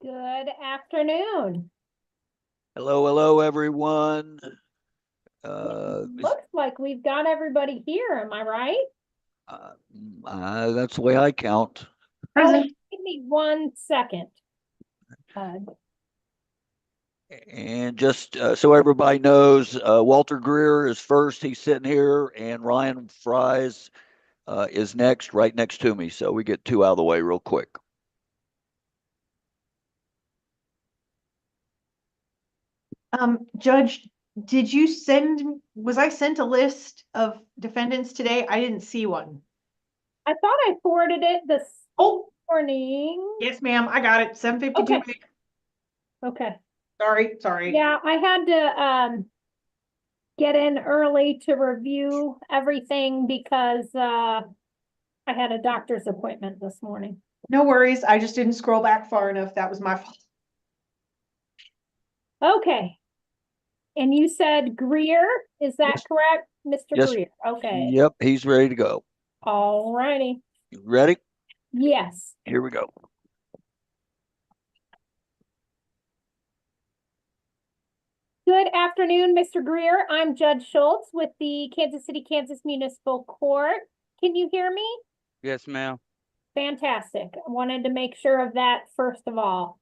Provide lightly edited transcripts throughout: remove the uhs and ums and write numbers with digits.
Good afternoon. Hello, everyone. Looks like we've got everybody here. Am I right? That's the way I count. Present. Give me 1 second. And just so everybody knows, Walter Greer is first. He's sitting here, and Ryan Fries is next, right next to me. So we get two out of the way real quick. Judge, was I sent a list of defendants today? I didn't see one. I thought I forwarded it this morning. Yes, ma'am. I got it. 7:52. Okay. Sorry. Yeah, I had to get in early to review everything because I had a doctor's appointment this morning. No worries. I just didn't scroll back far enough. That was my fault. Okay. And you said Greer, is that Yes. correct? Mr. Yes. Greer. Okay. Yep, he's ready to go. All righty. You ready? Yes. Here we go. Good afternoon, Mr. Greer. I'm Judge Schultz with the Kansas City, Kansas Municipal Court. Can you hear me? Yes, ma'am. Fantastic. I wanted to make sure of that first of all.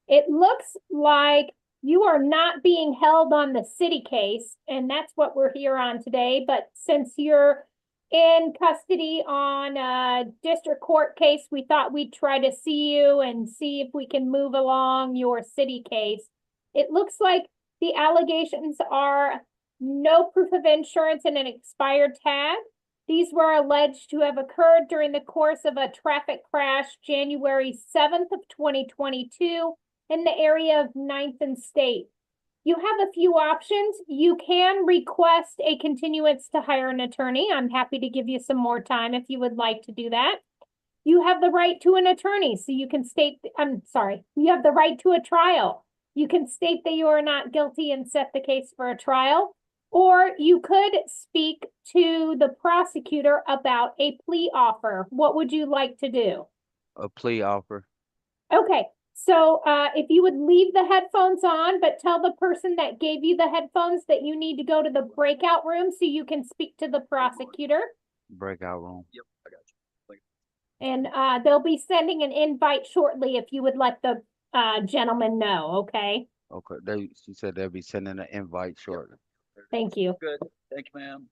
It looks like you are not being held on the city case, and that's what we're here on today. But since you're in custody on a district court case, we thought we'd try to see you and see if we can move along your city case. It looks like the allegations are no proof of insurance and an expired tag. These were alleged to have occurred during the course of a traffic crash January 7th of 2022 in the area of 9th and State. You have a few options. You can request a continuance to hire an attorney. I'm happy to give you some more time if you would like to do that. You have the right to an attorney, so you can state, you have the right to a trial. You can state that you are not guilty and set the case for a trial, or you could speak to the prosecutor about a plea offer. What would you like to do? A plea offer. Okay, so if you would leave the headphones on, but tell the person that gave you the headphones that you need to go to the breakout room so you can speak to the prosecutor. Breakout room. Yep, I got you. And they'll be sending an invite shortly if you would let the gentleman know, okay? Okay. She said they'll be sending an invite shortly. Thank you. Good. Thank you, ma'am.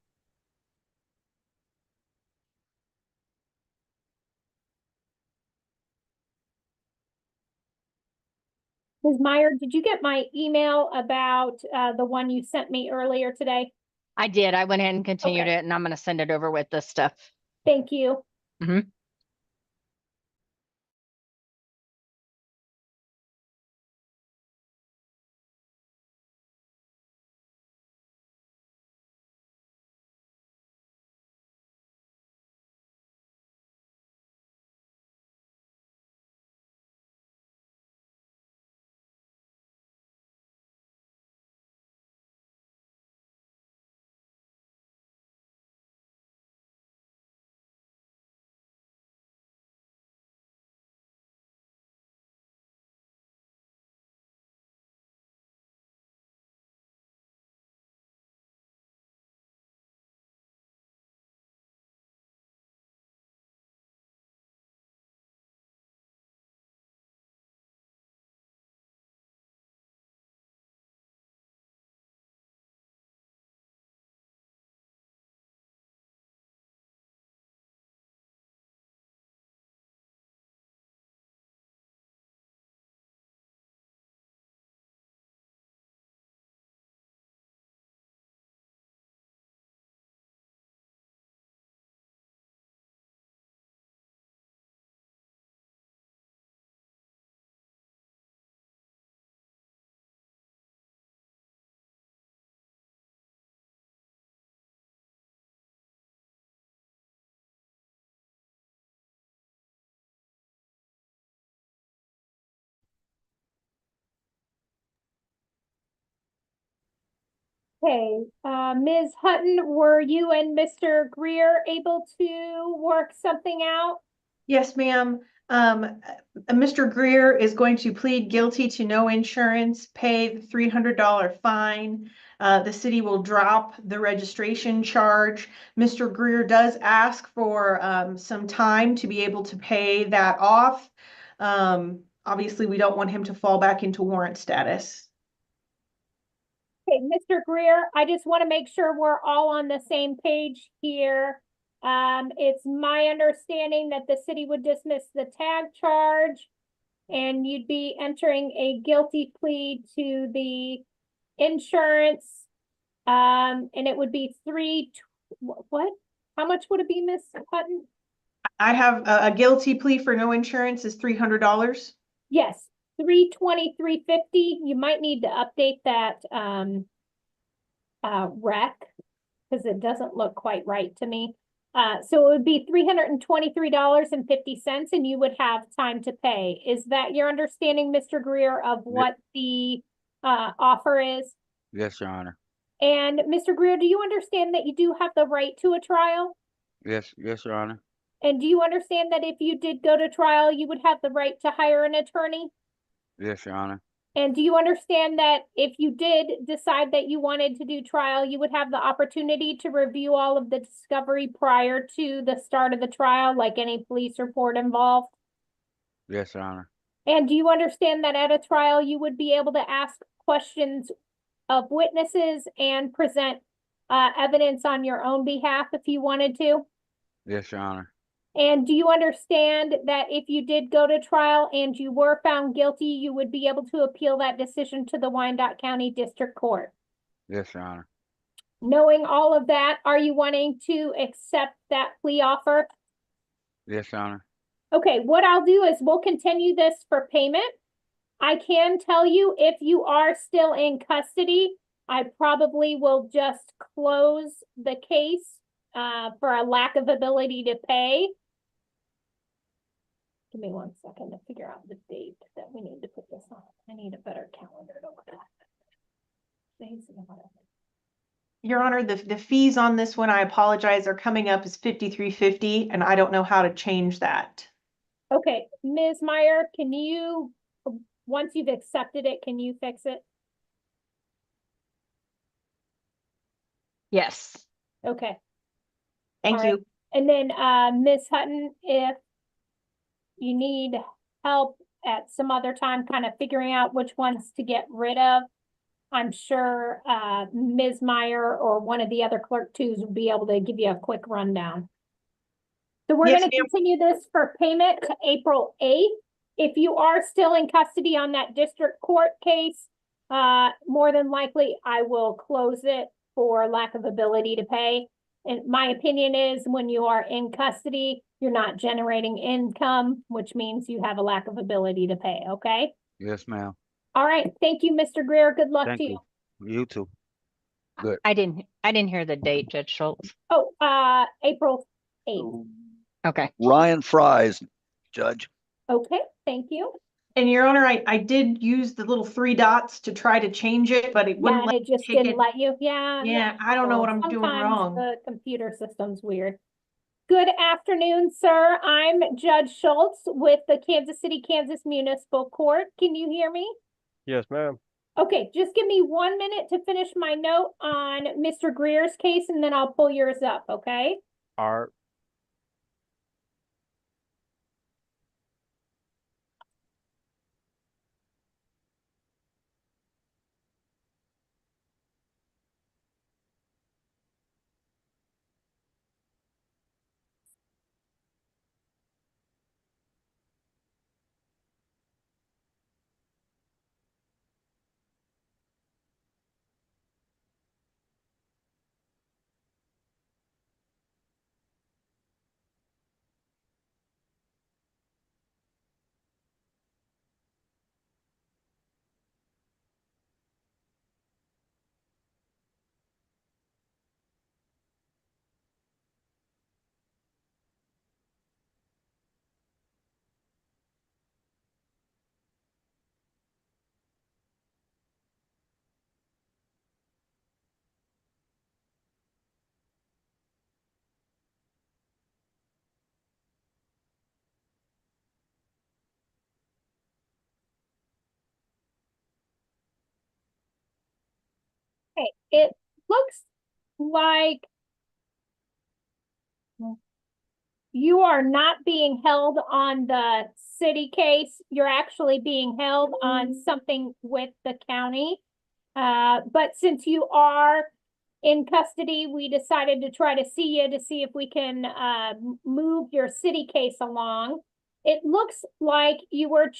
Ms. Meyer, did you get my email about the one you sent me earlier today? I did. I went ahead and continued Okay. it, and I'm going to send it over with this stuff. Thank you. Mm-hmm. Okay, Ms. Hutton, were you and Mr. Greer able to work something out? Yes, ma'am. Mr. Greer is going to plead guilty to no insurance, pay the $300 fine. The city will drop the registration charge. Mr. Greer does ask for some time to be able to pay that off. Obviously, we don't want him to fall back into warrant status. Okay, Mr. Greer, I just want to make sure we're all on the same page here. It's my understanding that the city would dismiss the tag charge and you'd be entering a guilty plea to the insurance. And it would be what? How much would it be, Miss Hutton? I have a guilty plea for no insurance is $300. Yes, 320, 350. You might need to update that rec because it doesn't look quite right to me. So it would be $323.50 and you would have time to pay. Is that your understanding, Mr. Greer, of what the offer is? Yes, Your Honor. And Mr. Greer, do you understand that you do have the right to a trial? Yes, Your Honor. And do you understand that if you did go to trial, you would have the right to hire an attorney? Yes, Your Honor. And do you understand that if you did decide that you wanted to do trial, you would have the opportunity to review all of the discovery prior to the start of the trial, like any police report involved? Yes, Your Honor. And do you understand that at a trial, you would be able to ask questions of witnesses and present evidence on your own behalf if you wanted to? Yes, Your Honor. And do you understand that if you did go to trial and you were found guilty, you would be able to appeal that decision to the Wyandotte County District Court? Yes, Your Honor. Knowing all of that, are you wanting to accept that plea offer? Yes, Your Honor. Okay, what I'll do is we'll continue this for payment. I can tell you if you are still in custody, I probably will just close the case for a lack of ability to pay. Give me 1 second to figure out the date that we need to put this on. I need a better calendar to look at. Your Honor, the fees on this one, I apologize, are coming up as $53.50, and I don't know how to change that. Okay, Ms. Meyer, can you, once you've accepted it, can you fix it? Yes. Okay, Thank All right. you. and then Ms. Hutton, if you need help at some other time kind of figuring out which ones to get rid of, I'm sure Ms. Meyer or one of the other clerk twos will be able to give you a quick rundown. So we're Yes, going to ma'am. continue this for payment to April 8th. If you are still in custody on that district court case, more than likely I will close it for lack of ability to pay. And my opinion is when you are in custody, you're not generating income, which means you have a lack of ability to pay, okay? Yes, ma'am. All right, thank you, Mr. Greer. Good luck Thank to you. you. You too. Good. I didn't hear the date, Judge Schultz. Oh, April 8th. Okay. Ryan Fries, Judge. Okay, thank you. And Your Honor, I did use the little 3 dots to try to change it, but it Yeah, wouldn't and let it just take didn't it. let you. Yeah. Yeah, I don't know what I'm doing Sometimes wrong. the computer system's weird. Good afternoon, sir. I'm Judge Schultz with the Kansas City, Kansas Municipal Court. Can you hear me? Yes, ma'am. Okay, just give me 1 minute to finish my note on Mr. Greer's case and then I'll pull yours up, okay? All right. it looks like you are not being held on the city case. You're actually being held on something with the county. But since you are in custody, we decided to try to see you to see if we can move your city case along. It looks like you were,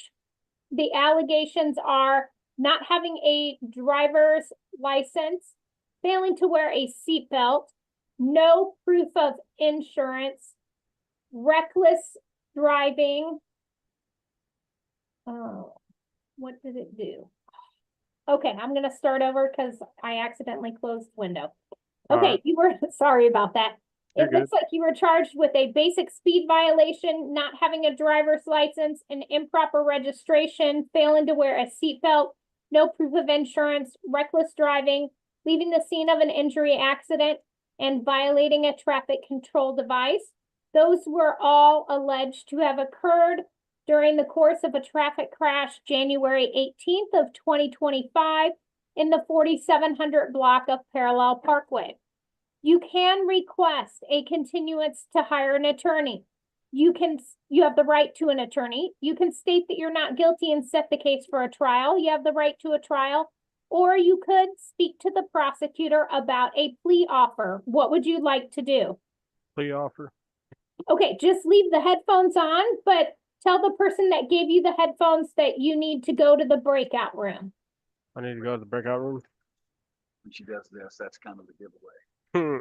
the allegations are not having a driver's license, failing to wear a seatbelt, no proof of insurance, reckless driving. Oh, what did it do? Okay, I'm gonna start over because I accidentally closed the window. All Okay, right. you were, sorry about that. You're It looks like you were charged with a basic speed violation, not having a driver's license, an improper registration, failing to wear a seatbelt, no proof of insurance, reckless driving, leaving the scene of an injury accident, and violating a traffic control device. Those were all alleged to have occurred during the course of a traffic crash January 18th of 2025 in the 4700 block of Parallel Parkway. You can request a continuance to hire an attorney. You have the right to an attorney. You can state that you're not guilty and set the case for a trial. You have the right to a trial. Or you could speak to the prosecutor about a plea offer. What would you like to do? plea offer. Okay, just leave the headphones on, but tell the person that gave you the headphones that you need to go to the breakout room. I need to go to the breakout room. When she does this, that's kind of the giveaway. Hmm.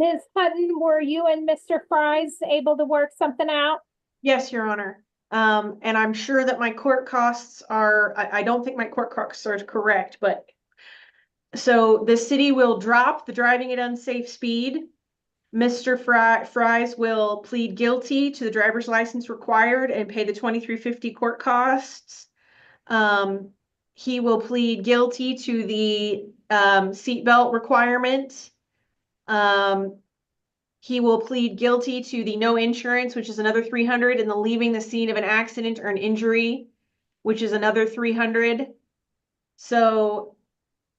Ms. Hutton, were you and Mr. Fries able to work something out? Yes, Your Honor. And I'm sure that my court costs are, I don't think my court costs are correct, but so the city will drop the driving at unsafe speed. Mr. Fries will plead guilty to the driver's license required and pay the $23.50 court costs. He will plead guilty to the seatbelt requirement. He will plead guilty to the no insurance, which is another 300, and the leaving the scene of an accident or an injury, which is another 300. So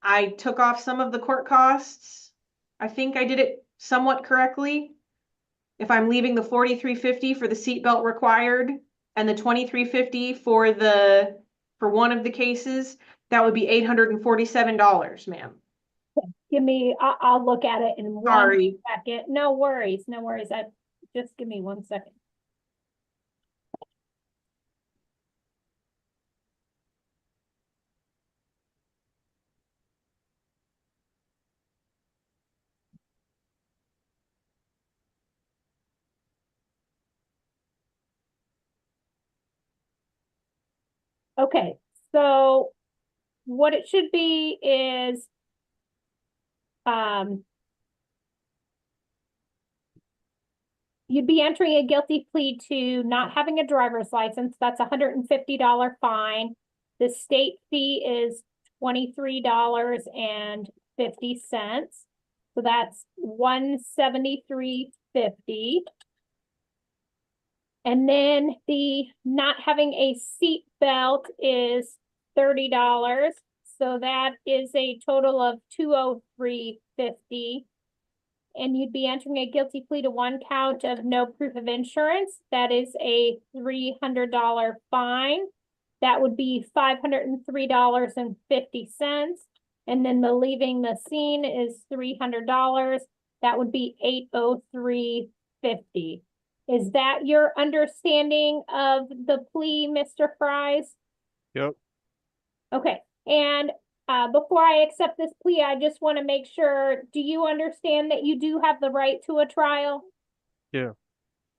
I took off some of the court costs. I think I did it somewhat correctly. If I'm leaving the $43.50 for the seatbelt required and the $23.50 for one of the cases, that would be $847, ma'am. Give me, I'll look at it in one Sorry. second. No worries, no worries. Just give me 1 second. Okay, so what it should be is you'd be entering a guilty plea to not having a driver's license. That's a $150 fine. The state fee is $23.50. So that's $173.50. And then the not having a seat belt is $30. So that is a total of $203.50. And you'd be entering a guilty plea to one count of no proof of insurance. That is a $300 fine. That would be $503.50. And then the leaving the scene is $300. That would be $803.50. Is that your understanding of the plea, Mr. Fries? Yep. Okay, and before I accept this plea, I just want to make sure, do you understand that you do have the right to a trial? Yeah.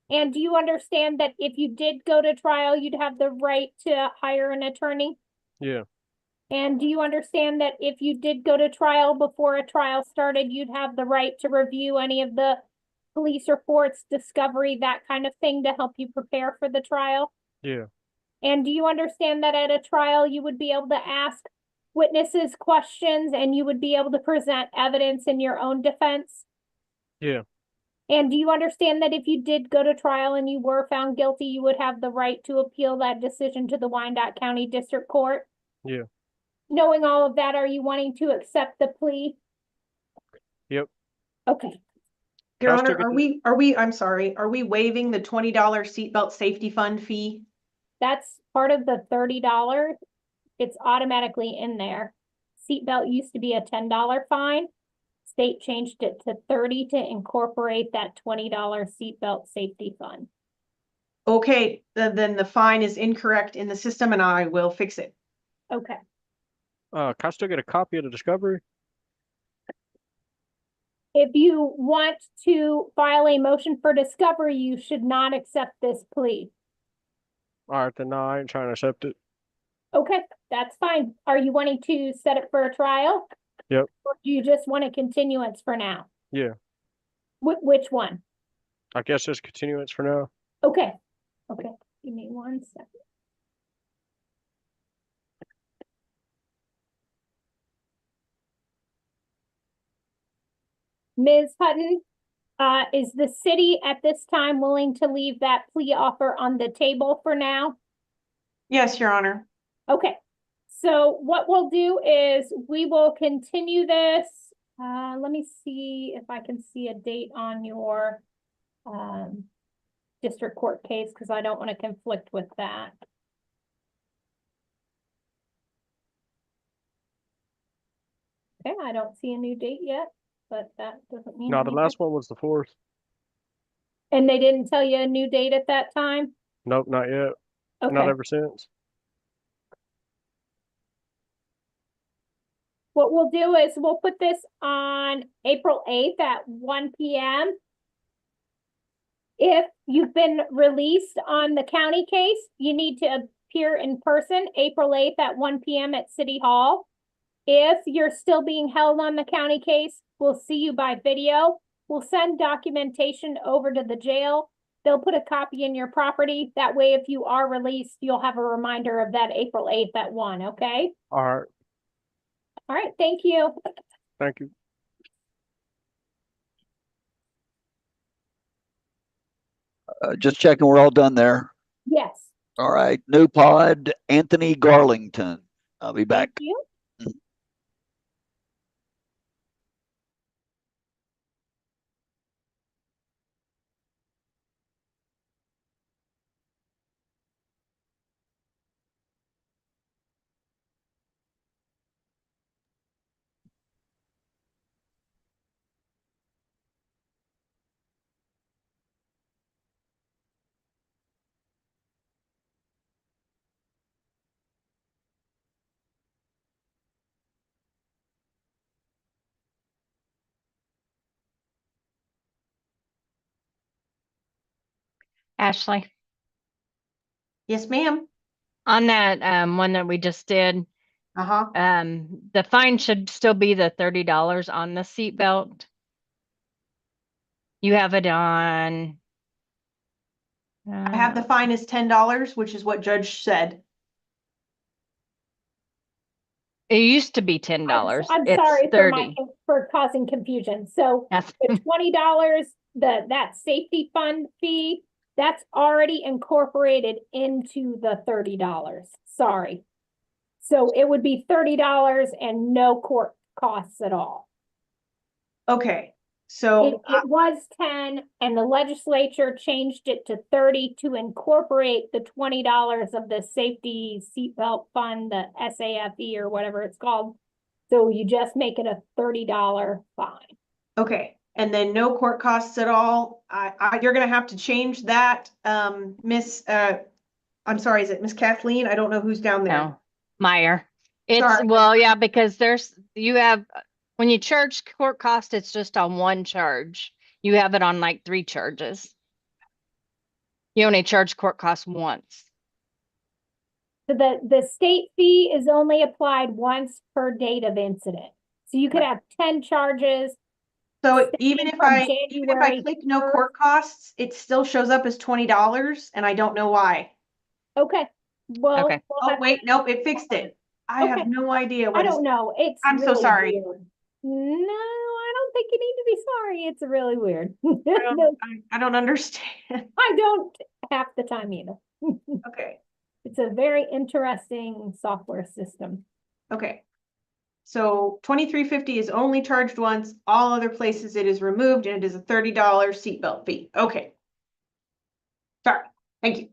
And do you understand that if you did go to trial, you'd have the right to hire an attorney? Yeah. And do you understand that if you did go to trial before a trial started, you'd have the right to review any of the police reports, discovery, that kind of thing to help you prepare for the trial? Yeah. And do you understand that at a trial, you would be able to ask witnesses questions and you would be able to present evidence in your own defense? Yeah. And do you understand that if you did go to trial and you were found guilty, you would have the right to appeal that decision to the Wyandotte County District Court? Yeah. Knowing all of that, are you wanting to accept the plea? Yep. Okay. Your Can I Honor, still get I'm sorry, are we waiving the $20 seatbelt safety fund fee? That's part of the $30. It's automatically in there. Seatbelt used to be a $10 fine. State changed it to 30 to incorporate that $20 seatbelt safety fund. Okay, then the fine is incorrect in the system and I will fix it. Okay. Can I still get a copy of the discovery? If you want to file a motion for discovery, you should not accept this plea. All right, then no, I ain't trying to accept it. Okay, that's fine. Are you wanting to set it for a trial? Yep. Or do you just want a continuance for now? Yeah. Which one? I guess it's continuance for now. Okay. Okay. Give me 1 second. Ms. Hutton, is the city at this time willing to leave that plea offer on the table for now? Yes, Your Honor. Okay, so what we'll do is we will continue this. Let me see if I can see a date on your district court case, because I don't want to conflict with that. Okay, I don't see a new date yet, but that doesn't mean No, the anything. last one was the 4th. And they didn't tell you a new date at that time? Nope, not yet. Not Okay, ever since. what we'll do is we'll put this on April 8th at 1 p.m. If you've been released on the county case, you need to appear in person April 8th at 1 p.m. at City Hall. If you're still being held on the county case, we'll see you by video. We'll send documentation over to the jail. They'll put a copy in your property. That way, if you are released, you'll have a reminder of that April 8th at 1, okay? All right, All right, thank you. thank you. Just checking we're all done there. Yes, All right, new pod, Anthony Garlington. I'll be back. thank you. Ashley, Yes, ma'am. on that one that we just did, Uh-huh. the fine should still be the $30 on the seatbelt. You have it on. I have the uh, fine is $10, which is what judge said. It used to be $10. I'm It's sorry for 30. for causing confusion. So That's the $20, that safety fund fee, that's already incorporated into the $30. Sorry. So it would be $30 and no court costs at all. Okay, It, so it was 10 and the legislature changed it to 30 to incorporate the $20 of the safety seatbelt fund, the SAFE or whatever it's called. So you just make it a $30 fine. okay, and then no court costs at all. You're gonna have to change that, Miss, I'm sorry, is it Miss Kathleen? I don't know who's down there. no Meyer. It's Sorry. well, yeah, because you have when you charge court cost, it's just on one charge. You have it on like 3 charges. You only charge court cost once. So the state fee is only applied once per date of incident. So you could Right. have 10 charges. So even if from I January click no 1st. court costs, it still shows up as $20 and I don't know why. Okay, well. Okay. we'll Oh, have to- wait, nope, it fixed it. I have Okay. no idea I what is. don't know. It's I'm so really sorry. weird. No, I don't think you need to be sorry. It's really weird. I don't understand. I don't half the time either. Okay, It's a very interesting software system. okay. So 2350 is only charged once. All other places it is removed and it is a $30 seatbelt fee. Okay. Sorry, thank you.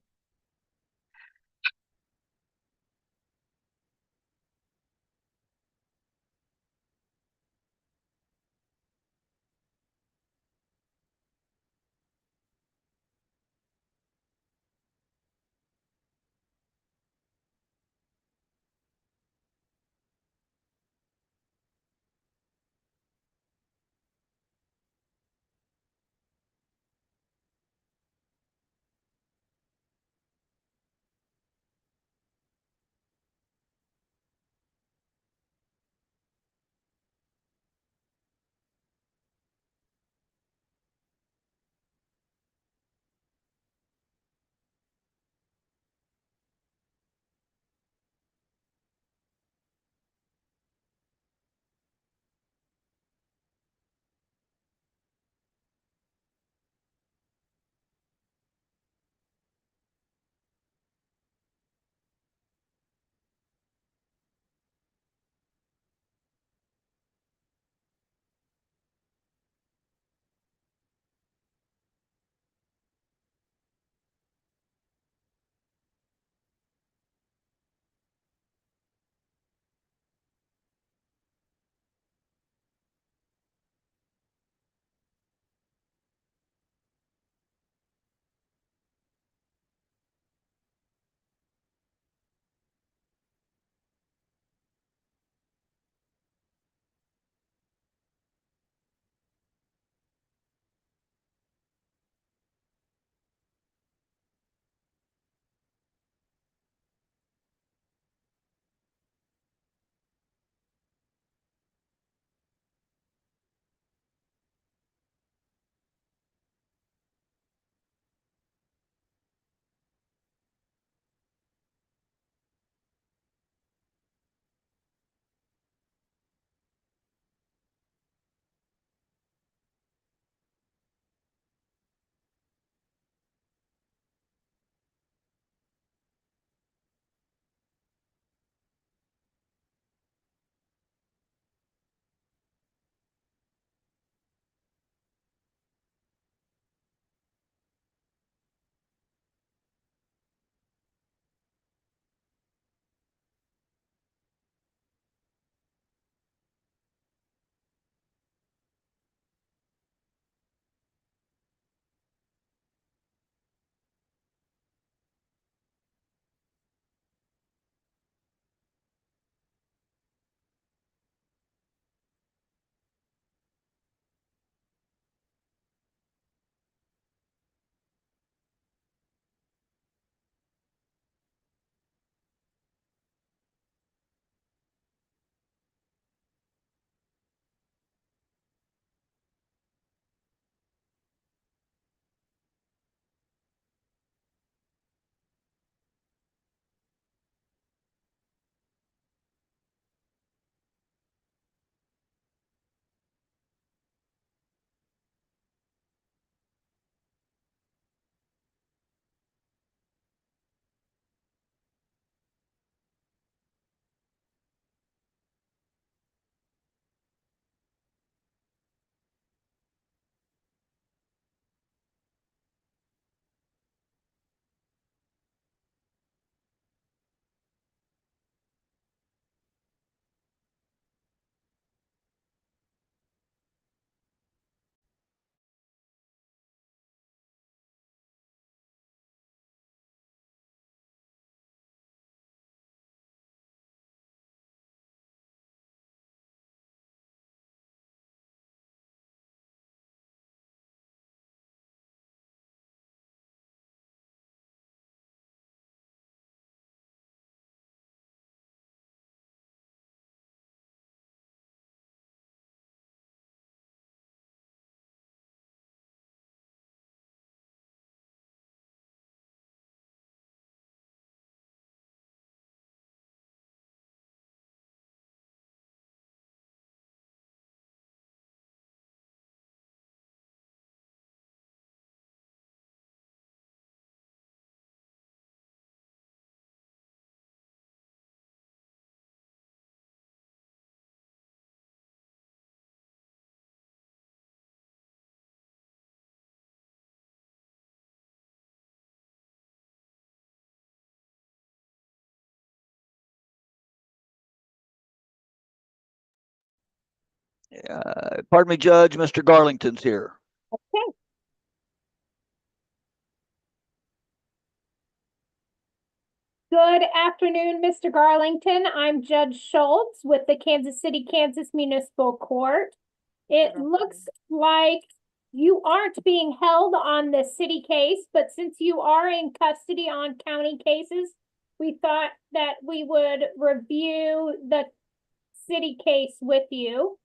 Pardon me, Judge, Mr. Garlington's here. Okay. Good afternoon, Mr. Garlington. I'm Judge Schultz with the Kansas City, Kansas Municipal Court. It looks like you aren't being held on the city case, but since you are in custody on county cases, we thought that we would review the city case with you.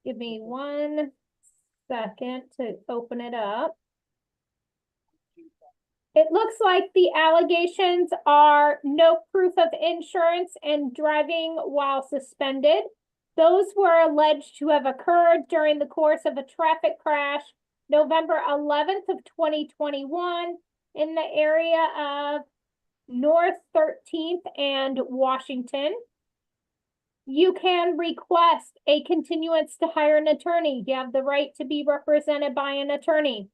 Give me 1 second to open it up. It looks like the allegations are no proof of insurance and driving while suspended. Those were alleged to have occurred during the course of a traffic crash November 11th of 2021 in the area of North 13th and Washington. You can request a continuance to hire an attorney. You have the right to be represented by an attorney.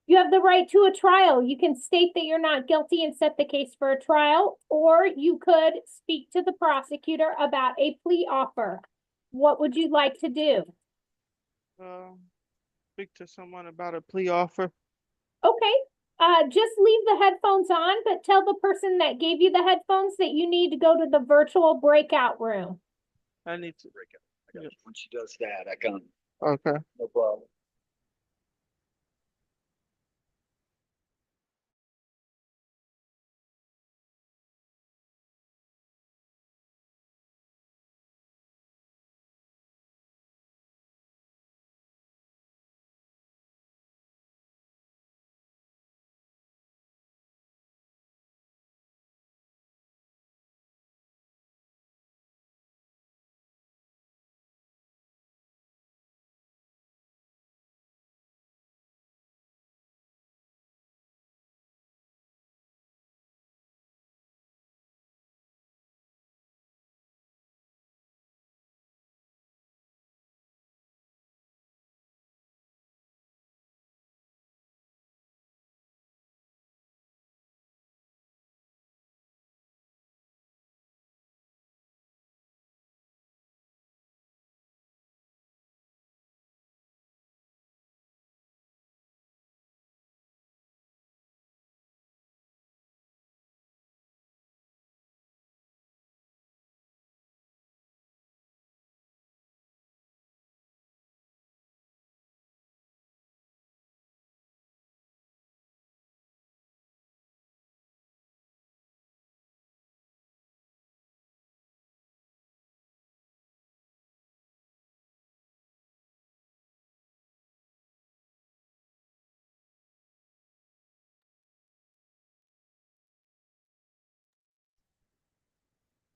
You have the right to a trial. You can state that you're not guilty and set the case for a trial, or you could speak to the prosecutor about a plea offer. What would you like to do? Speak to someone about a plea offer. Okay, just leave the headphones on, but tell the person that gave you the headphones that you need to go to the virtual breakout room. I need to. When she does that, I can. Okay. No problem.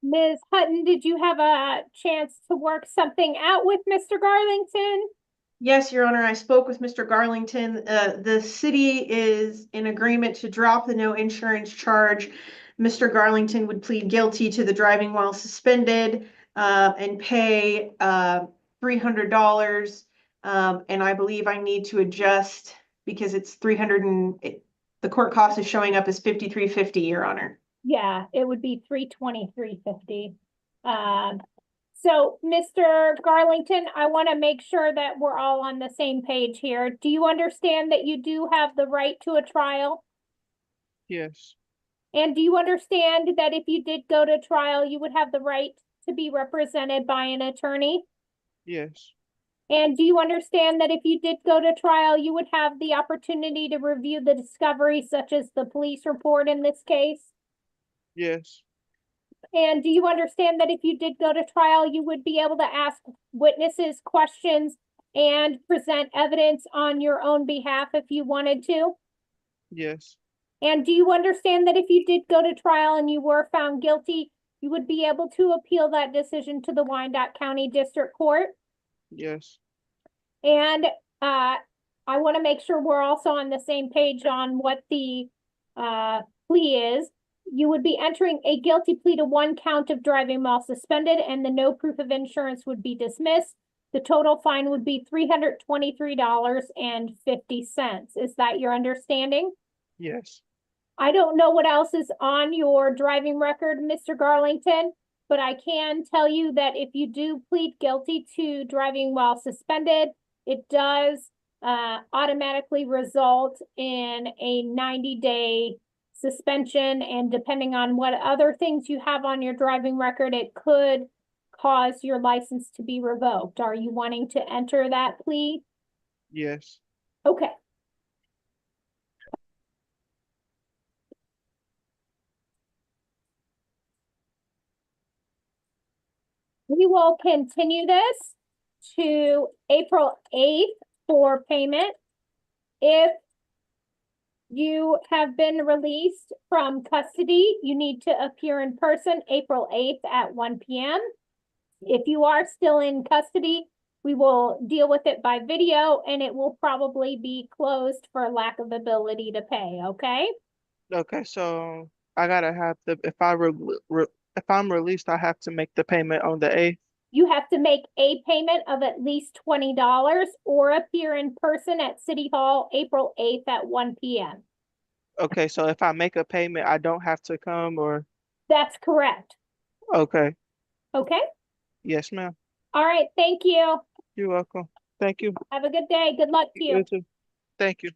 Ms. Hutton, did you have a chance to work something out with Mr. Garlington? Yes, Your Honor, I spoke with Mr. Garlington. The city is in agreement to drop the no insurance charge. Mr. Garlington would plead guilty to the driving while suspended and pay $300. And I believe I need to adjust because it's 300 and the court cost is showing up as 5350, Your Honor. Yeah, it would be 323.50. So Mr. Garlington, I want to make sure that we're all on the same page here. Do you understand that you do have the right to a trial? Yes. And do you understand that if you did go to trial, you would have the right to be represented by an attorney? Yes. And do you understand that if you did go to trial, you would have the opportunity to review the discovery, such as the police report in this case? Yes. And do you understand that if you did go to trial, you would be able to ask witnesses questions and present evidence on your own behalf if you wanted to? Yes. And do you understand that if you did go to trial and you were found guilty, you would be able to appeal that decision to the Wyandotte County District Court? Yes. And I want to make sure we're also on the same page on what the plea is. You would be entering a guilty plea to 1 count of driving while suspended, and the no proof of insurance would be dismissed. The total fine would be $323.50. Is that your understanding? Yes. I don't know what else is on your driving record, Mr. Garlington, but I can tell you that if you do plead guilty to driving while suspended, it does automatically result in a 90-day suspension, and depending on what other things you have on your driving record, it could cause your license to be revoked. Are you wanting to enter that plea? Yes. Okay. We will continue this to April 8th for payment. If you have been released from custody, you need to appear in person April 8th at 1 p.m. If you are still in custody, we will deal with it by video, and it will probably be closed for lack of ability to pay, okay? Okay, so I gotta have the if I'm released, I have to make the payment on the 8th. You have to make a payment of at least $20 or appear in person at City Hall April 8th at 1 p.m. Okay, so if I make a payment, I don't have to come or That's correct. okay. Okay? Yes, ma'am. All right. Thank you. You're welcome. Thank you. Have a good day. Good luck to you. You too. Thank you.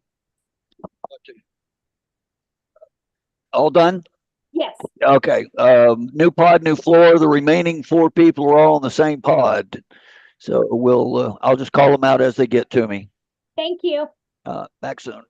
All done? Yes. Okay, new pod, new floor. The remaining 4 people are all on the same pod. So I'll just call them out as they get to me. Thank you. Back soon.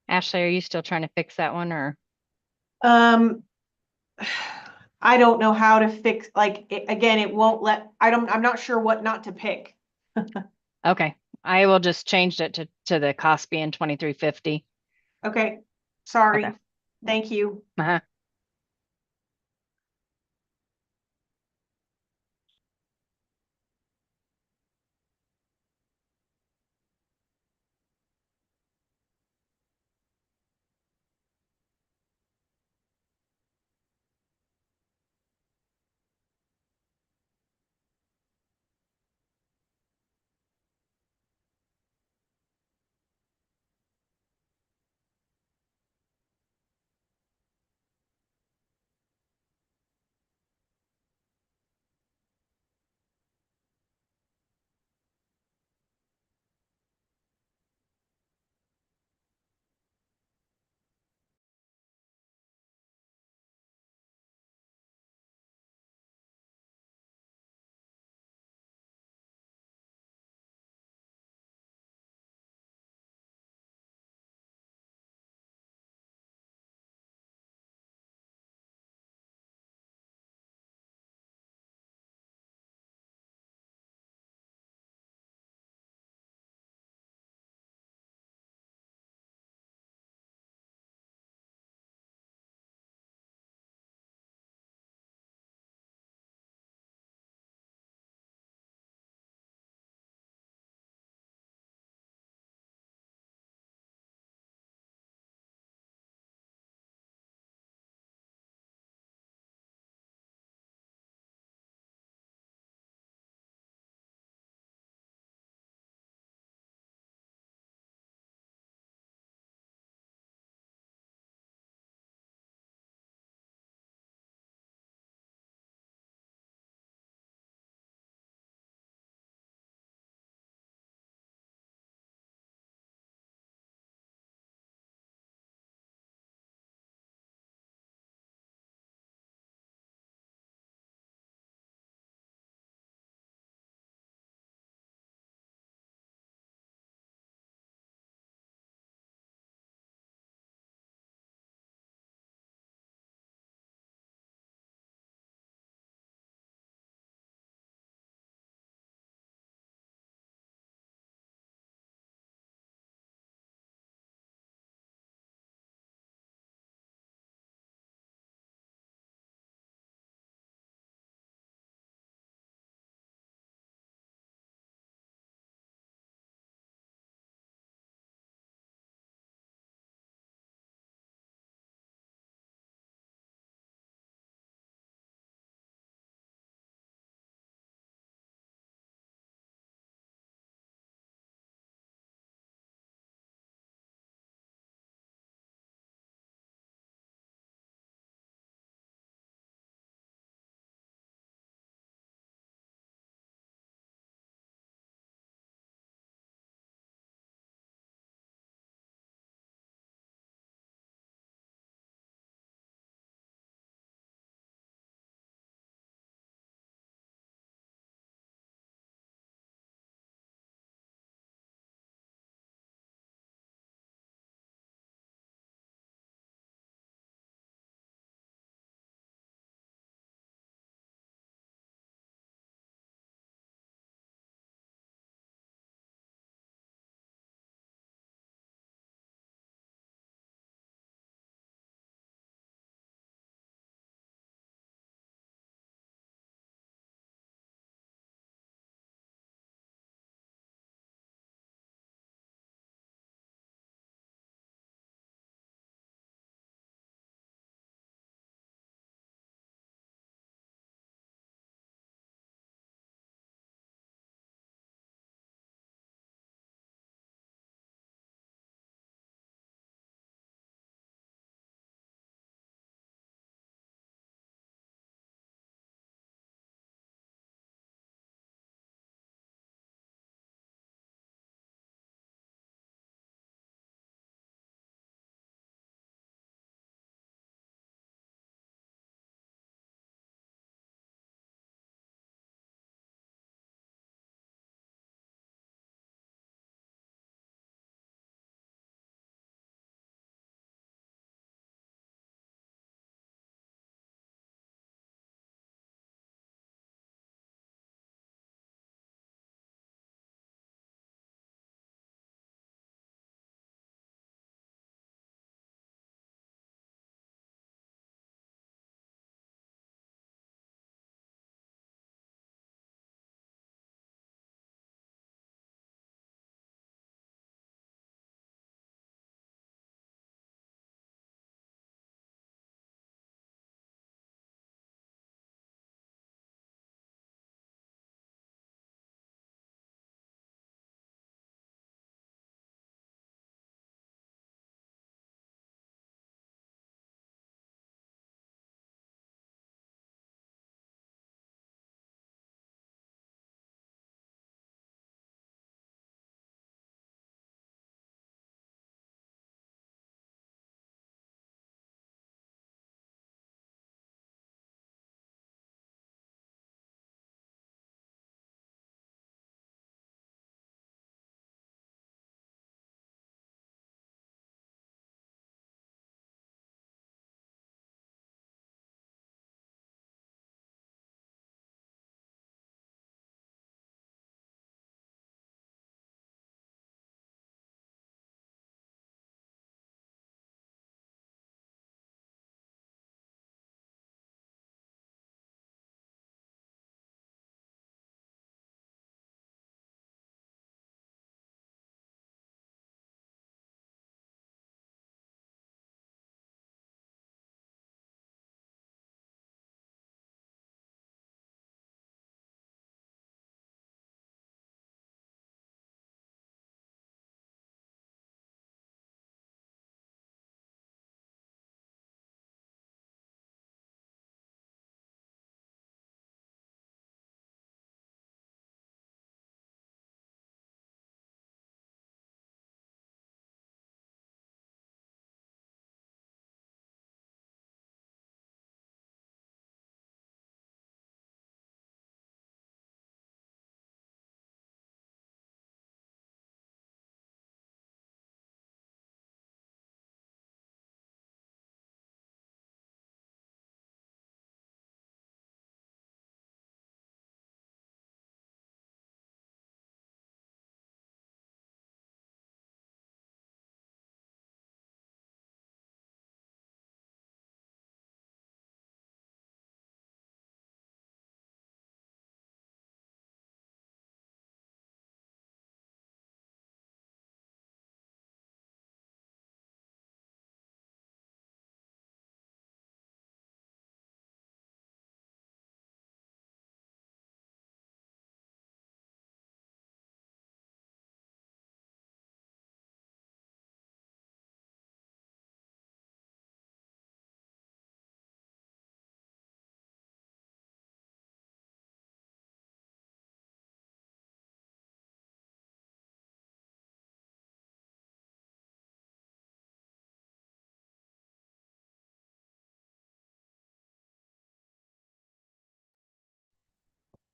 Ashley, are you still trying to fix that one or? Um, I don't know how to fix, like, again, it won't let, I'm not sure what not to pick. Okay, I will just change it to the cost being 2350. Okay, sorry. Okay. Thank you. Uh-huh.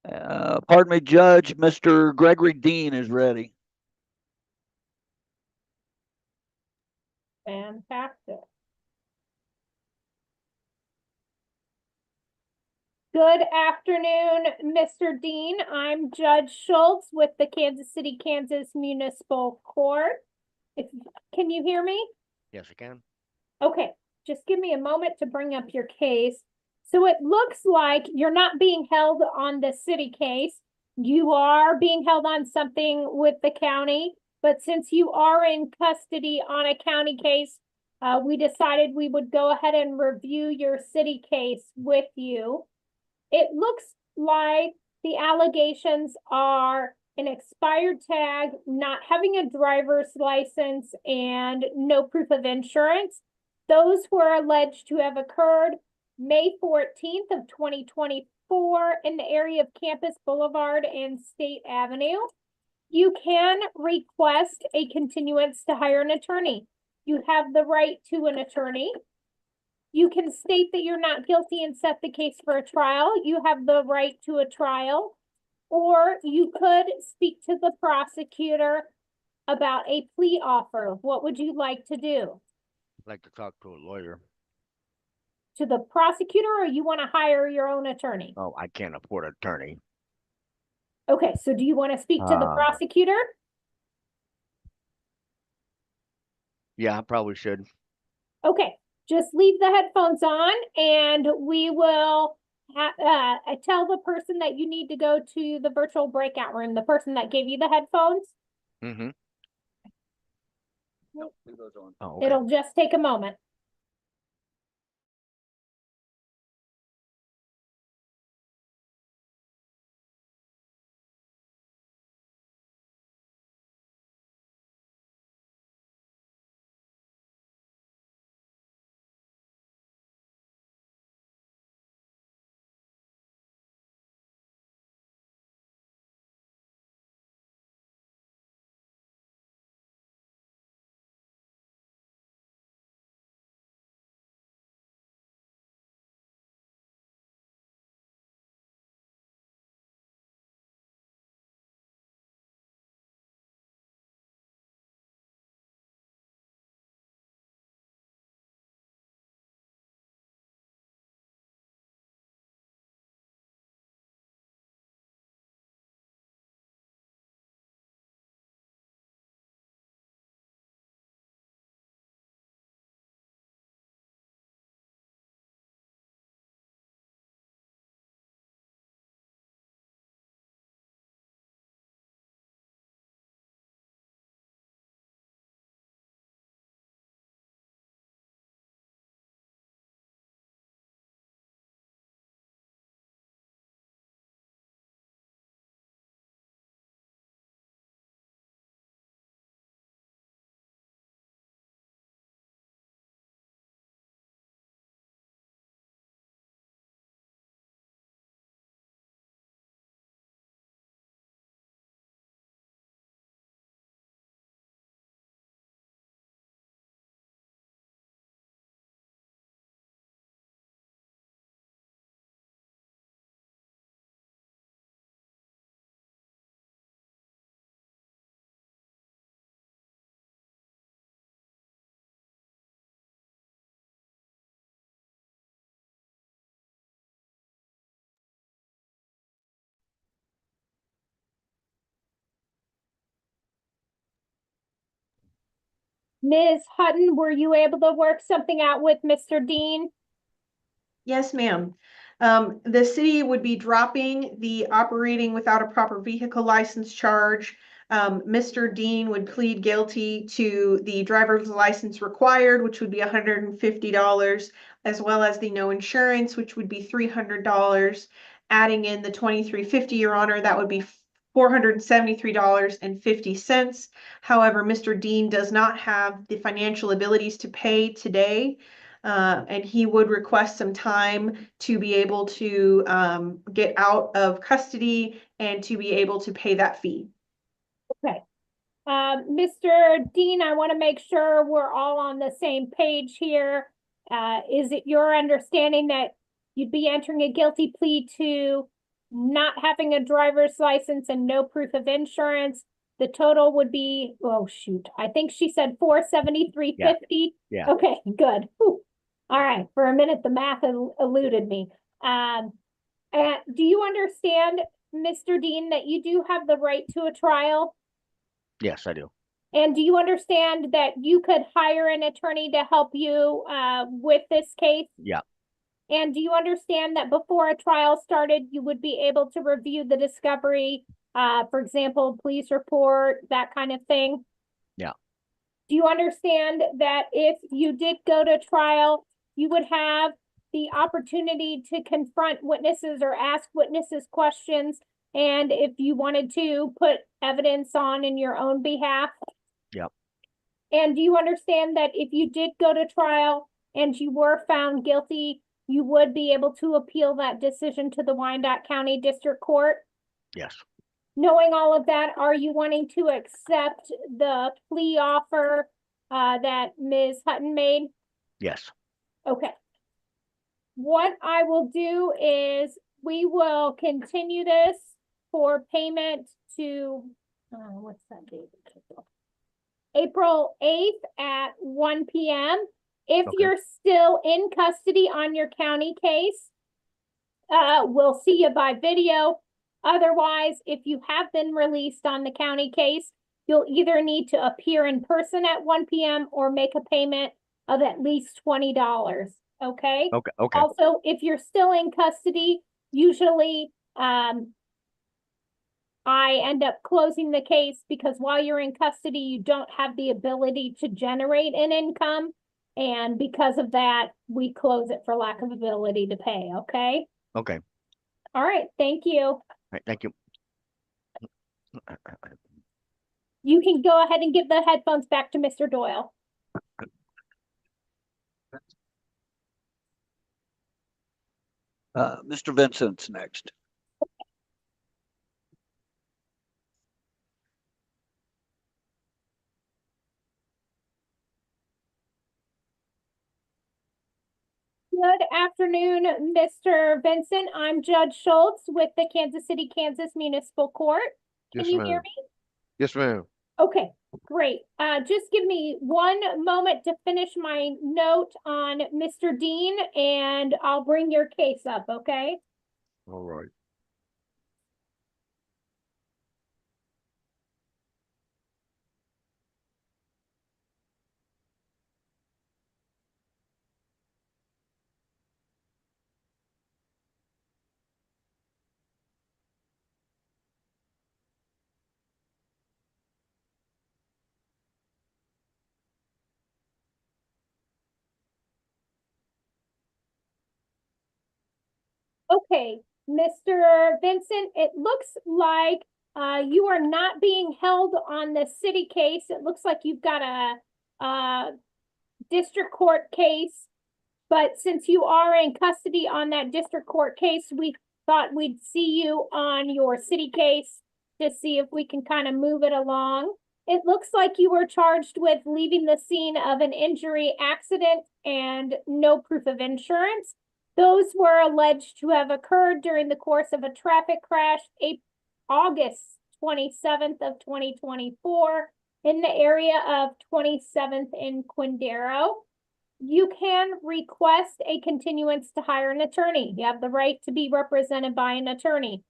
Pardon me, Judge, Mr. Gregory Dean is ready. Fantastic. Good afternoon, Mr. Dean. I'm Judge Schultz with the Kansas City, Kansas Municipal Court. Can you hear me? Yes, I can. Okay, just give me a moment to bring up your case. So it looks like you're not being held on the city case. You are being held on something with the county, but since you are in custody on a county case, we decided we would go ahead and review your city case with you. It looks like the allegations are an expired tag, not having a driver's license, and no proof of insurance. Those were alleged to have occurred May 14th of 2024 in the area of Campus Boulevard and State Avenue. You can request a continuance to hire an attorney. You have the right to an attorney. You can state that you're not guilty and set the case for a trial. You have the right to a trial. Or you could speak to the prosecutor about a plea offer. What would you like to do? I'd like to talk to a lawyer. To the prosecutor, or you want to hire your own attorney? Oh, I can't afford an attorney. Okay, so do you want to speak to the prosecutor? Yeah, I probably should. Okay, just leave the headphones on and we will tell the person that you need to go to the virtual breakout room, the person that gave you the headphones. Mm-hmm. Nope, leave those on. Oh, okay. It'll just take a moment. Ms. Hutton, were you able to work something out with Mr. Dean? Yes, ma'am. The city would be dropping the operating without a proper vehicle license charge. Mr. Dean would plead guilty to the driver's license required, which would be $150, as well as the no insurance, which would be $300. Adding in the $23.50, Your Honor, that would be $473.50. However, Mr. Dean does not have the financial abilities to pay today. And he would request some time to be able to get out of custody and to be able to pay that fee. Okay. Mr. Dean, I want to make sure we're all on the same page here. Is it your understanding that you'd be entering a guilty plea to not having a driver's license and no proof of insurance, the total would be, oh shoot, I think she said 473.50. Yeah. Okay, good. Whew. All right, for a minute, the math eluded me. And do you understand, Mr. Dean, that you do have the right to a trial? Yes, I do. And do you understand that you could hire an attorney to help you with this case? Yeah. And do you understand that before a trial started, you would be able to review the discovery, for example, police report, that kind of thing? Yeah. Do you understand that if you did go to trial, you would have the opportunity to confront witnesses or ask witnesses questions, and if you wanted to put evidence on in your own behalf? Yep. And do you understand that if you did go to trial and you were found guilty, you would be able to appeal that decision to the Wyandotte County District Court? Yes. Knowing all of that, are you wanting to accept the plea offer that Ms. Hutton made? Yes. Okay. What I will do is we will continue this for payment to, what's that date? April 8th at 1 p.m. If Okay. you're still in custody on your county case, we'll see you by video. Otherwise, if you have been released on the county case, you'll either need to appear in person at 1 p.m. or make a payment of at least $20. Okay? Okay. Okay. Also, if you're still in custody, usually I end up closing the case because while you're in custody, you don't have the ability to generate an income. And because of that, we close it for lack of ability to pay, okay? Okay. All right, thank you. All right. Thank you. You can go ahead and give the headphones back to Mr. Doyle. Mr. Vincent's next. Good afternoon, Mr. Vincent. I'm Judge Schultz with the Kansas City, Kansas Municipal Court. Can Yes, you hear ma'am. me? Yes, ma'am. Okay, great. Just give me one moment to finish my note on Mr. Dean and I'll bring your case up, okay? All right. Okay, Mr. Vincent, it looks like you are not being held on the city case. It looks like you've got a district court case. But since you are in custody on that district court case, we thought we'd see you on your city case to see if we can kind of move it along. It looks like you were charged with leaving the scene of an injury accident and no proof of insurance. Those were alleged to have occurred during the course of a traffic crash, August 27th of 2024 in the area of 27th in Quindaro. You can request a continuance to hire an attorney. You have the right to be represented by an attorney.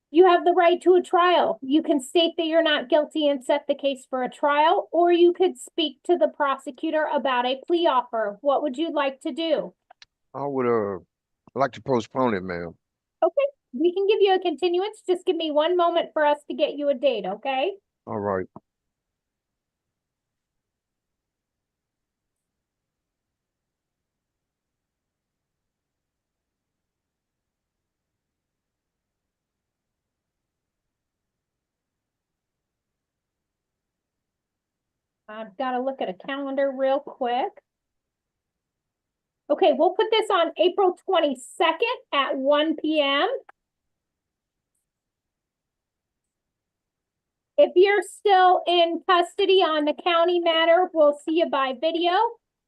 You have the right to a trial. You can state that you're not guilty and set the case for a trial, or you could speak to the prosecutor about a plea offer. What would you like to do? I would like to postpone it, ma'am. Okay, we can give you a continuance. Just give me one moment for us to get you a date, okay? All right. I've got to look at a calendar real quick. Okay, we'll put this on April 22nd at 1 p.m. If you're still in custody on the county matter, we'll see you by video.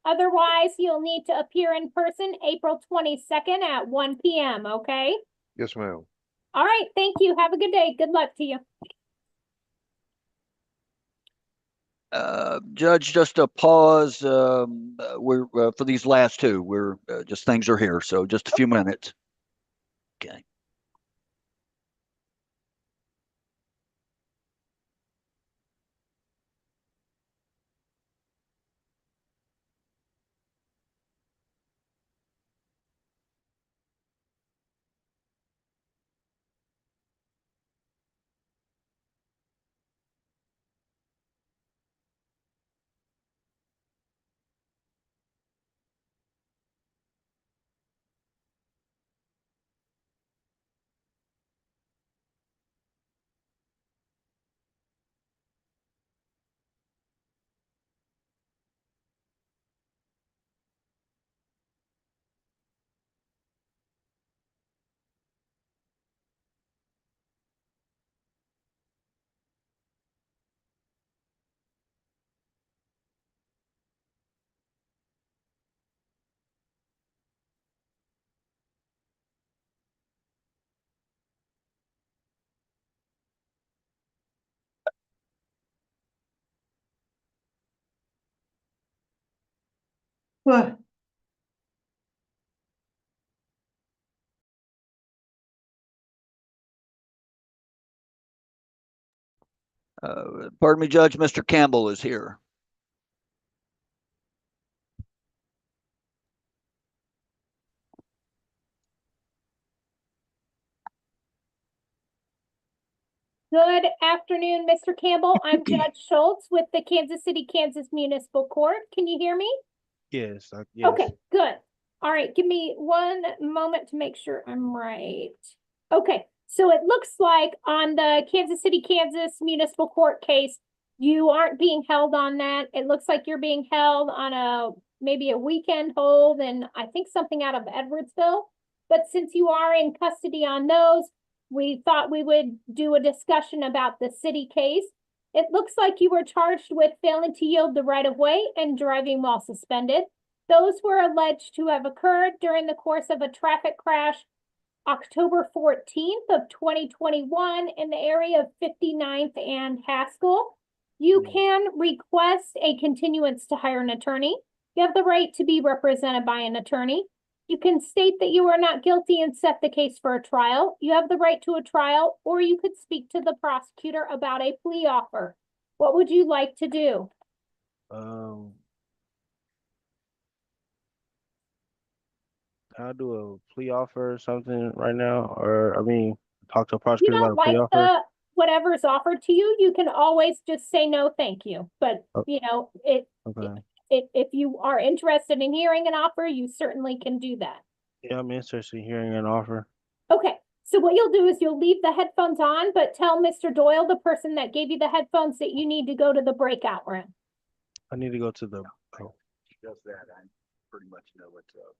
Otherwise, you'll need to appear in person April 22nd at 1 p.m., okay? Yes, ma'am. All right, thank you. Have a good day. Good luck to you. Judge, just a pause. We're for these last two. We're just things are here, so just a few minutes. Okay. What? Pardon me, Judge. Mr. Campbell is here. Good afternoon, Mr. Campbell. I'm Judge Schultz with the Kansas City, Kansas Municipal Court. Can you hear me? Yes, yes. Okay, good. All right, give me one moment to make sure I'm right. Okay, so it looks like on the Kansas City, Kansas Municipal Court case, you aren't being held on that. It looks like you're being held on maybe a weekend hold and I think something out of Edwardsville. But since you are in custody on those, we thought we would do a discussion about the city case. It looks like you were charged with failing to yield the right of way and driving while suspended. Those were alleged to have occurred during the course of a traffic crash October 14th of 2021 in the area of 59th and Haskell. You can request a continuance to hire an attorney. You have the right to be represented by an attorney. You can state that you are not guilty and set the case for a trial. You have the right to a trial, or you could speak to the prosecutor about a plea offer. What would you like to do? I'll do a plea offer or something right now, or I mean, talk to a If you prosecutor about don't a plea like offer. whatever's offered to you, you can always just say no, thank you. But Oh. you know, Okay. if you are interested in hearing an offer, you certainly can do that. Yeah, I'm interested in hearing an offer. Okay, so what you'll do is you'll leave the headphones on, but tell Mr. Doyle, the person that gave you the headphones, that you need to go to the breakout room. I need to go to the. Oh. Does that? I pretty much know what's up.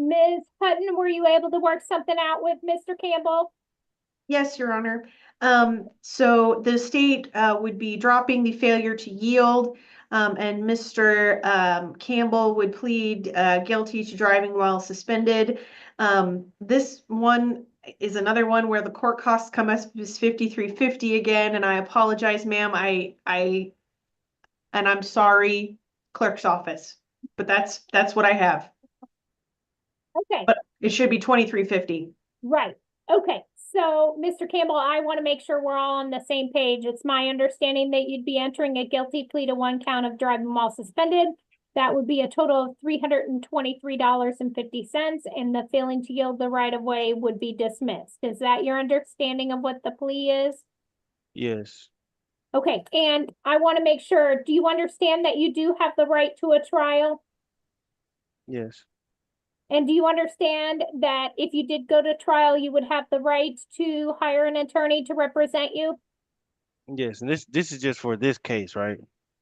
Ms. Hutton, were you able to work something out with Mr. Campbell? Yes, Your Honor. So the state would be dropping the failure to yield, and Mr. Campbell would plead guilty to driving while suspended. This one is another one where the court costs come up as 5350 again, and I apologize, ma'am. And I'm sorry, clerk's office, but that's what I have. Okay, But it should be 2350. right. Okay, so Mr. Campbell, I want to make sure we're all on the same page. It's my understanding that you'd be entering a guilty plea to one count of driving while suspended. That would be a total of $323.50, and the failing to yield the right of way would be dismissed. Is that your understanding of what the plea is? Yes. Okay, and I want to make sure, do you understand that you do have the right to a trial? Yes. And do you understand that if you did go to trial, you would have the right to hire an attorney to represent you? Yes. And this is just for this case, right?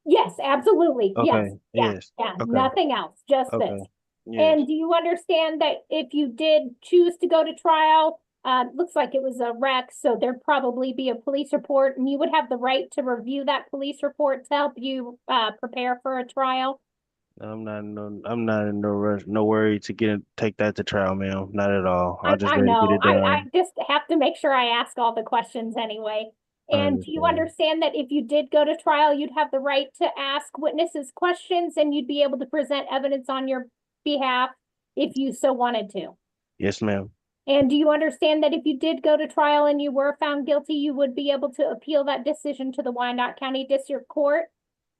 Yes, absolutely. Yes, Okay. yeah, Yes. yeah, Okay. nothing else, just this. Okay. Yes. And do you understand that if you did choose to go to trial, looks like it was a wreck, so there'd probably be a police report, and you would have the right to review that police report to help you prepare for a trial? I'm not in no rush, no worry to take that to trial, ma'am. Not at all. I'm just I ready to get know. it I done. just have to make sure I ask all the questions anyway. I And do you understand. understand that if you did go to trial, you'd have the right to ask witnesses questions and you'd be able to present evidence on your behalf if you so wanted to? Yes, ma'am. And do you understand that if you did go to trial and you were found guilty, you would be able to appeal that decision to the Wyandotte County District Court?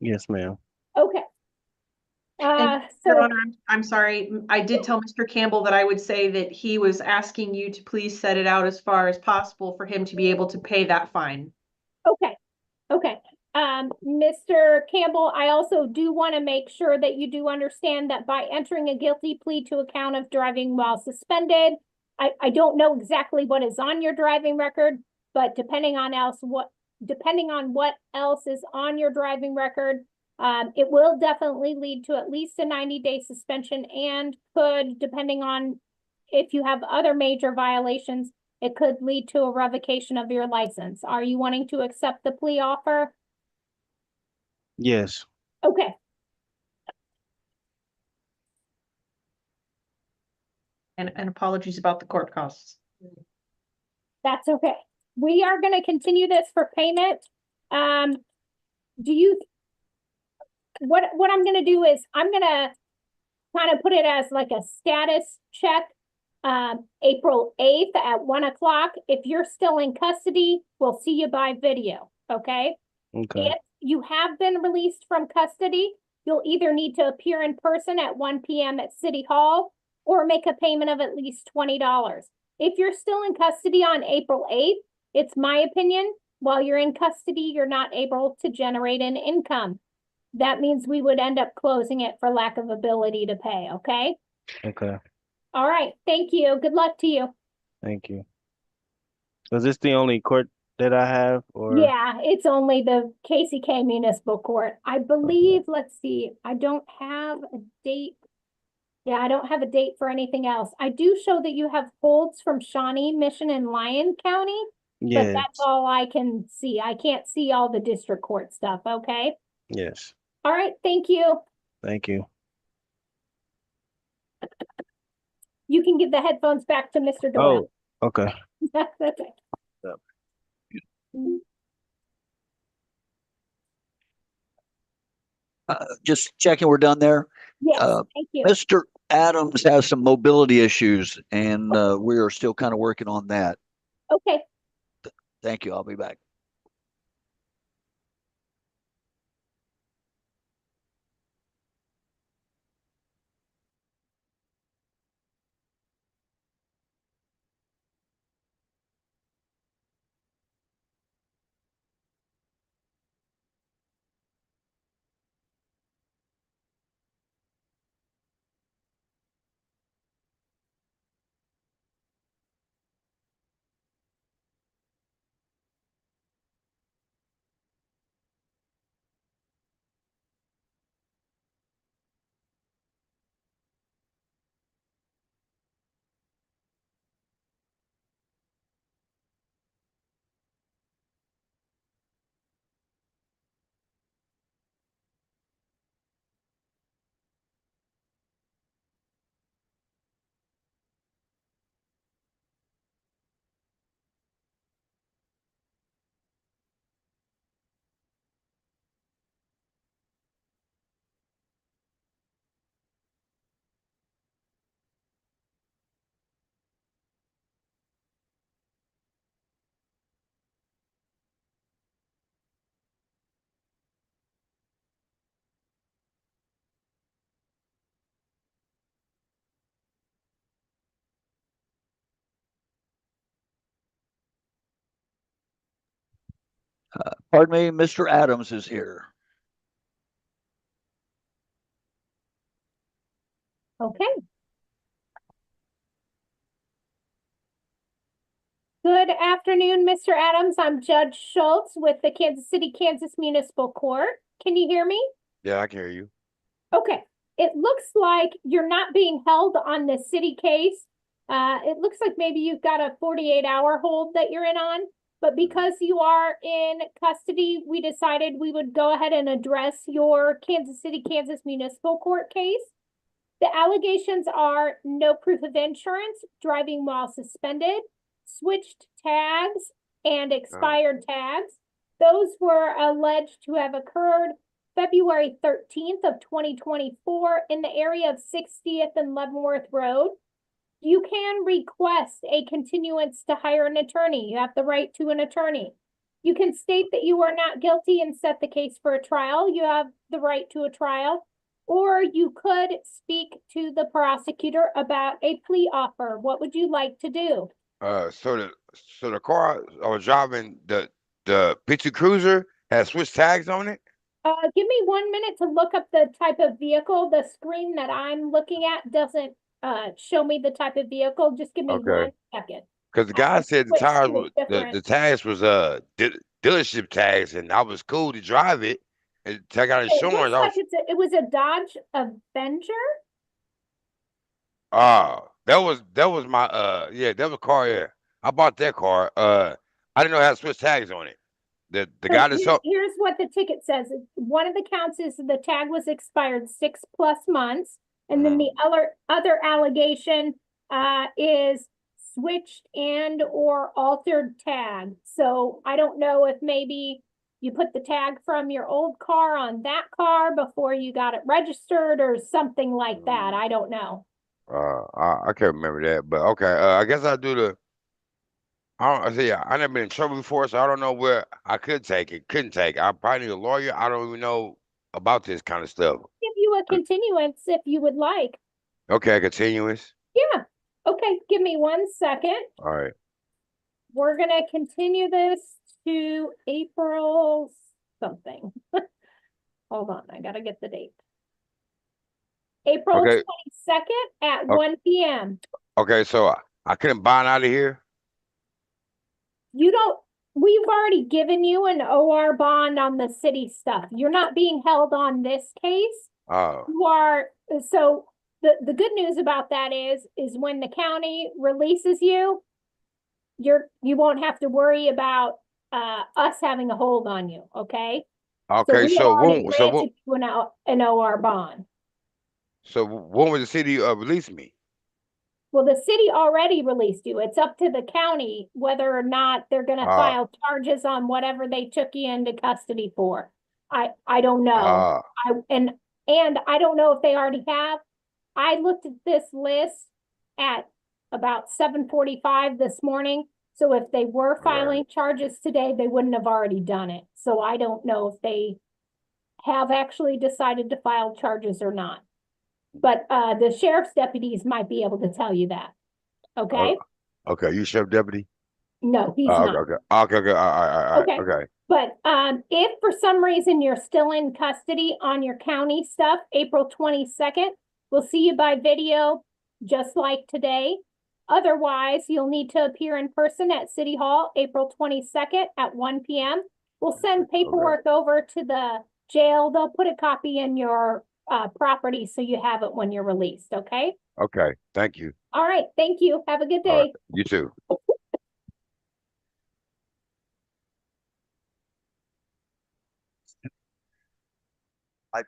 Yes, ma'am. Okay. And Your So Honor, I'm sorry. I did tell Mr. Campbell that I would say that he was asking you to please set it out as far as possible for him to be able to pay that fine. okay, okay. Mr. Campbell, I also do want to make sure that you do understand that by entering a guilty plea to a count of driving while suspended, I don't know exactly what is on your driving record, but depending on what else is on your driving record, it will definitely lead to at least a 90-day suspension and could, depending on if you have other major violations, it could lead to a revocation of your license. Are you wanting to accept the plea offer? Yes. Okay, And apologies about the court costs. that's okay. We are gonna continue this for payment. Do you, what I'm gonna do is I'm gonna kind of put it as like a status check. April 8th at 1 o'clock. If you're still in custody, we'll see you by video, okay? Okay. If you have been released from custody, you'll either need to appear in person at 1 p.m. at City Hall or make a payment of at least $20. If you're still in custody on April 8th, it's my opinion, while you're in custody, you're not able to generate an income. That means we would end up closing it for lack of ability to pay, okay? Okay. All right, thank you. Good luck to you. Thank you. Is this the only court that I have, or? Yeah, it's only the KCK Municipal Court. I believe, let's see, I don't have a date. Yeah, I don't have a date for anything else. I do show that you have holds from Shawnee, Mission, and Lyon County, but Yes. that's all I can see. I can't see all the district court stuff, okay? Yes. All right, thank you. Thank you. You can give the headphones back to Mr. Doyle. Oh, okay. That's okay. Just checking we're done there. Yes, Uh, thank you. Mr. Adams has some mobility issues and we are still kind of working on that. Okay, Thank you. I'll be back. Pardon me, Mr. Adams is here. Okay. Good afternoon, Mr. Adams. I'm Judge Schultz with the Kansas City, Kansas Municipal Court. Can you hear me? Yeah, I can hear you. Okay. It looks like you're not being held on the city case. It looks like maybe you've got a 48-hour hold that you're in on, but because you are in custody, we decided we would go ahead and address your Kansas City, Kansas Municipal Court case. The allegations are no proof of insurance, driving while suspended, switched tags, and expired tags. Those were alleged to have occurred February 13th of 2024 in the area of 60th and Leavenworth Road. You can request a continuance to hire an attorney. You have the right to an attorney. You can state that you are not guilty and set the case for a trial. You have the right to a trial. Or you could speak to the prosecutor about a plea offer. What would you like to do? So the car I was driving, the picture cruiser had switched tags on it. Give me 1 minute to look up the type of vehicle. The screen that I'm looking at doesn't show me the type of vehicle. Just give me Okay. 1 second. Because the guy said the switched tires to a was different- the tags was dealership tags, and I was cool to drive it and take out It looks insurance. like it was a Dodge Avenger. That was my yeah, that was a car, yeah. I bought that car. I didn't know how to switch tags on it. The So guy that sold here's what the ticket says. One of the counts is the tag was expired 6+ months. And then the other allegation is switched and or altered tag. So I don't know if maybe you put the tag from your old car on that car before you got it registered or something like that. I don't know. I can't remember that, but okay. I guess I'll do the I see. I never been in trouble before, so I don't know where I could take it, couldn't take it. I probably need a lawyer. I don't even know about this kind of stuff. Give you a continuance if you would like. Okay, continuous. Yeah. Okay, give me 1 second. All right. We're gonna continue this to April something. Hold on, I gotta get the date. April Okay. 22nd at Okay. 1 p.m. Okay, so I couldn't buy out of here. We've already given you an OR bond on the city stuff. You're not being held on this case. Oh, You are, so the good news about that is when the county releases you, you won't have to worry about us having a hold on you, okay? okay. we So already when, so granted you an OR bond. when will the city release me? Well, the city already released you. It's up to the county whether or not they're gonna file charges on whatever they took you into custody for. I don't know. And I don't know if they already have. I looked at this list at about 7:45 this morning. So if they were filing charges today, they wouldn't have already done it. So I don't know if they have actually decided to file charges or not. But the sheriff's deputies might be able to tell you that. Okay? Okay, you sheriff deputy? No, he's not. Okay. All right. Okay. Okay. But if for some reason you're still in custody on your county stuff, April 22nd, we'll see you by video just like today. Otherwise, you'll need to appear in person at City Hall, April 22nd at 1 p.m. We'll send paperwork over to the jail. They'll put a copy in your property so you have it when you're released, okay? Okay. Thank you. All right, thank you. Have a good All right. day. You too.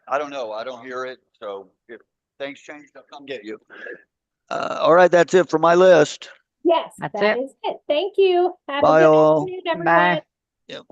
I don't know. I don't hear it. So if things change, I'll come get you. All right, that's it for my list. Yes, That's that it. is it. Thank you. Have a Bye good all. afternoon, everyone. Bye. Yep.